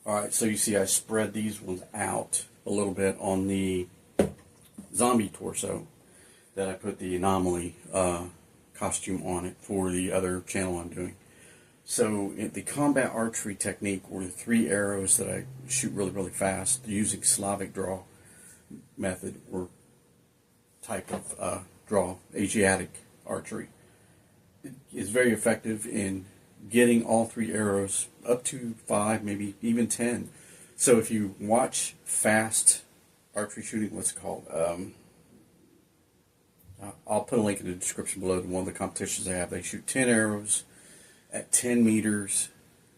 Alright, so you see I spread these ones out a little bit on the zombie torso that I put the anomaly costume on it for the other channel I'm doing. So the combat archery technique were the 3 arrows that I shoot really, really fast using Slavic draw method or type of draw, Asiatic archery. It is very effective in getting all 3 arrows up to 5, maybe even 10. So if you watch fast archery shooting, what's it called? I'll put a link in the description below to one of the competitions they have. They shoot 10 arrows at 10 meters,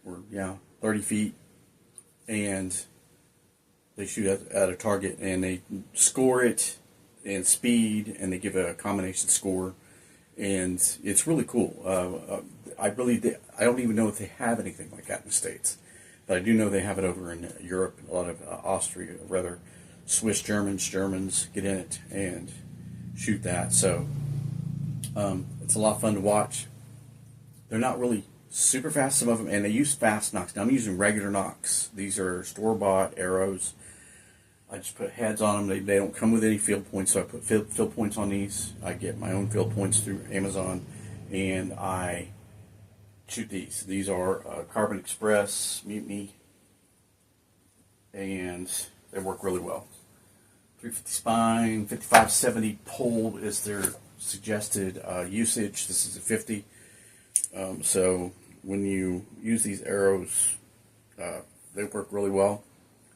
or 30 feet, and they shoot at a target, and they score it in speed, and they give a combination score, and it's really cool. I don't even know if they have anything like that in the States, but I do know they have it over in Europe. A lot of Austria, rather Swiss Germans get in it and shoot that. So it's a lot of fun to watch. They're not really super fast, some of them, and they use fast nocks. Now I'm using regular nocks. These are store-bought arrows. I just put heads on them. They don't come with any field points, so I put field points on these. I get my own field points through Amazon, and I shoot these. These are Carbon Express, Mutiny, and they work really well. 350 spine, 55-70 pull is their suggested usage. This is a 50. So when you use these arrows, they work really well,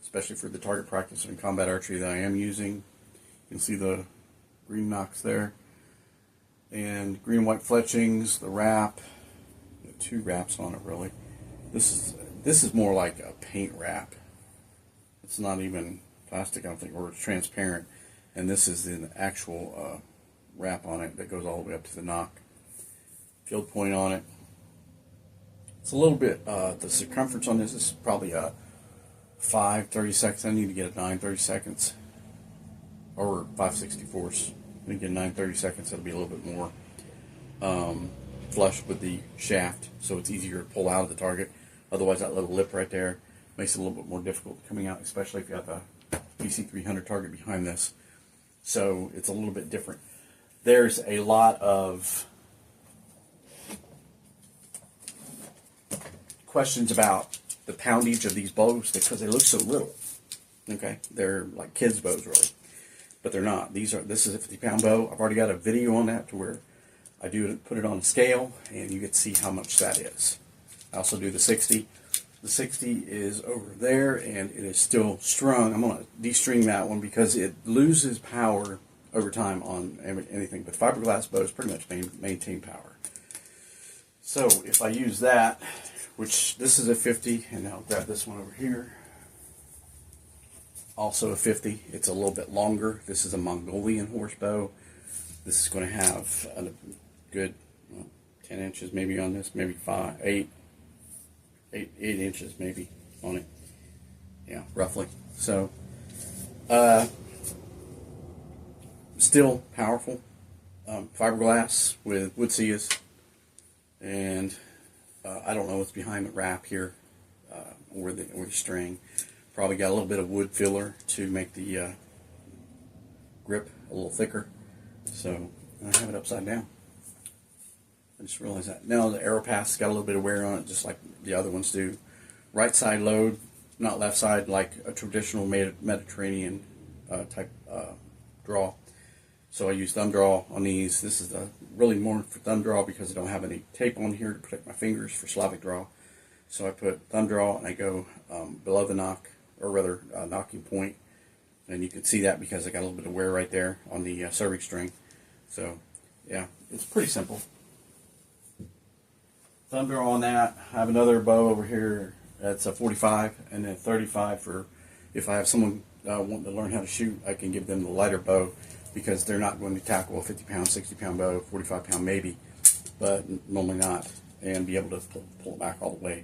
especially for the target practice and combat archery that I am using. You can see the green nocks there, and green and white fletchings, the wrap, 2 wraps on it really. This is more like a paint wrap. It's not even plastic, I don't think, or it's transparent, and this is an actual wrap on it that goes all the way up to the nock. Field point on it. It's a little bit, the circumference on this is probably a 5 30-seconds. I need to get a 9 30-seconds, or 5/64. I need to get 9 30-seconds. It'll be a little bit more flush with the shaft, so it's easier to pull out of the target. Otherwise, that little lip right there makes it a little bit more difficult coming out, especially if you have the PC300 target behind this. So it's a little bit different. There's a lot of questions about the poundage of these bows because they look so little. Okay, they're like kids' bows really, but they're not. This is a 50-pound bow. I've already got a video on that to where I put it on a scale, and you get to see how much that is. I also do the 60. The 60 is over there, and it is still strung. I'm going to de-string that one because it loses power over time on anything. But fiberglass bows pretty much maintain power. So if I use that, which this is a 50, and I'll grab this one over here. Also a 50. It's a little bit longer. This is a Mongolian horse bow. This is going to have a good 10 inches maybe on this, maybe 8 inches maybe on it. Yeah, roughly. So, still powerful. Fiberglass with wood seals, and I don't know what's behind the wrap here, or the string. Probably got a little bit of wood filler to make the grip a little thicker. So I have it upside down. I just realized that. Now the arrow path's got a little bit of wear on it, just like the other ones do. Right side load, not left side like a traditional Mediterranean type draw. So I use thumb draw on these. This is really more for thumb draw because I don't have any tape on here to protect my fingers for Slavic draw. So I put thumb draw and I go below the nock, or rather nocking point. And you can see that because I got a little bit of wear right there on the serving string. So yeah, it's pretty simple. Thumb draw on that. I have another bow over here that's a 45 and then 35 for if I have someone wanting to learn how to shoot, I can give them the lighter bow because they're not going to tackle a 50-pound, 60-pound bow, 45-pound maybe, but normally not, and be able to pull it back all the way.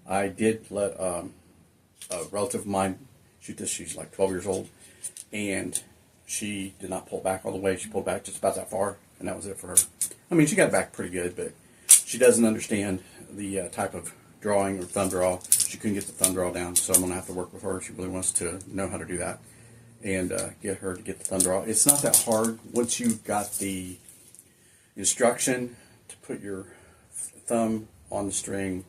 I did let a relative of mine shoot this. She's like 12 years old, and she did not pull back all the way. She pulled back just about that far, and that was it for her. I mean, she got back pretty good, but she doesn't understand the type of drawing or thumb draw. she couldn't get the thumb draw down, so I'm going to have to work with her. She really wants to know how to do that, and get her to get the thumb draw. It's not that hard once you've got the instruction to put your thumb on the string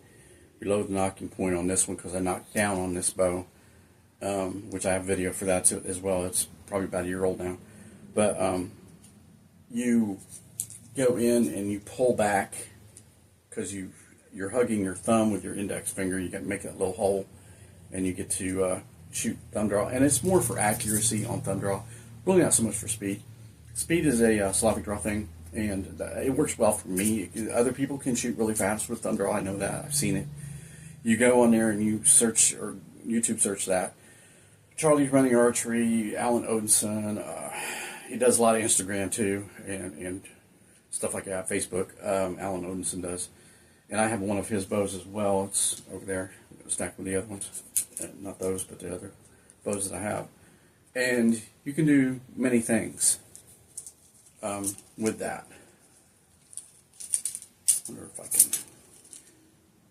below the nocking point on this one, because I knocked down on this bow, which I have a video for that too, as well. It's probably about a year old now. But you go in and you pull back, because you're hugging your thumb with your index finger. You got to make that little hole, and you get to shoot thumb draw. And it's more for accuracy on thumb draw, really not so much for speed. Speed is a Slavic draw thing, and it works well for me. Other people can shoot really fast with thumb draw. I know that. I've seen it. You go on there and you search, or YouTube search that. Charlie's Running Archery, Alan Odinson. He does a lot of Instagram too, and stuff like that. Facebook. Alan Odinson does. And I have one of his bows as well. It's over there, stacked with the other ones. Not those, but the other bows that I have. And you can do many things with that. I wonder if I can.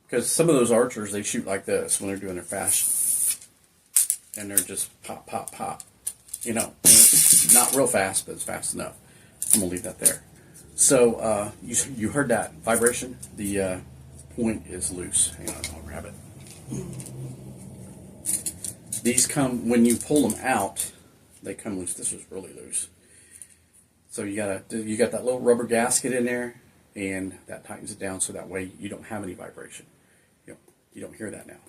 Because some of those archers, they shoot like this when they're doing their fast. And they're just pop, pop, pop. You know, not real fast, but it's fast enough. I'm going to leave that there. So, you heard that vibration? The point is loose. Hang on, I'll grab it. These come, when you pull them out, they come loose. This was really loose. So you got that little rubber gasket in there, and that tightens it down so that way you don't have any vibration. You don't hear that now.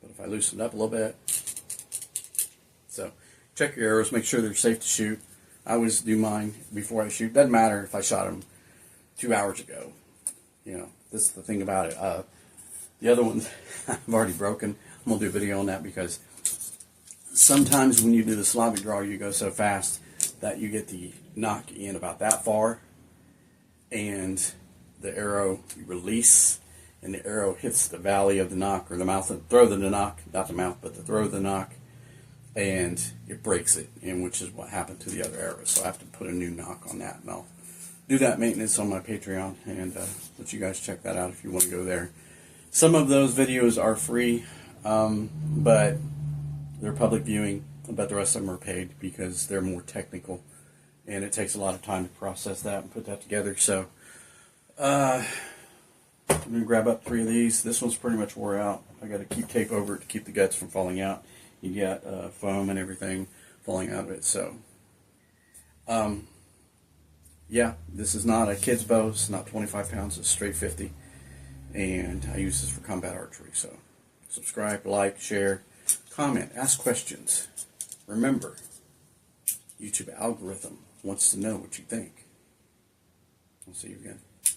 But if I loosen it up a little bit, so check your arrows, make sure they're safe to shoot. I always do mine before I shoot. Doesn't matter if I shot them 2 hours ago. You know, this is the thing about it. The other one I've already broken. I'm going to do a video on that, because sometimes when you do the Slavic draw, you go so fast that you get the knock in about that far, and the arrow, you release, and the arrow hits the valley of the knock, or the mouth, the throat of the knock, not the mouth, but the throat of the knock, and it breaks it, and which is what happened to the other arrows. So I have to put a new knock on that, and I'll do that maintenance on my Patreon, and let you guys check that out if you want to go there. Some of those videos are free, but they're public viewing, but the rest of them are paid because they're more technical, and it takes a lot of time to process that and put that together. So I'm going to grab up 3 of these. This one's pretty much wore out. I got to keep tape over it to keep the guts from falling out. You got foam and everything falling out of it. So, yeah, this is not a kid's bow. It's not 25 pounds. It's straight 50. And I use this for combat archery. So, subscribe, like, share, comment, ask questions. Remember, YouTube algorithm wants to know what you think. I'll see you again.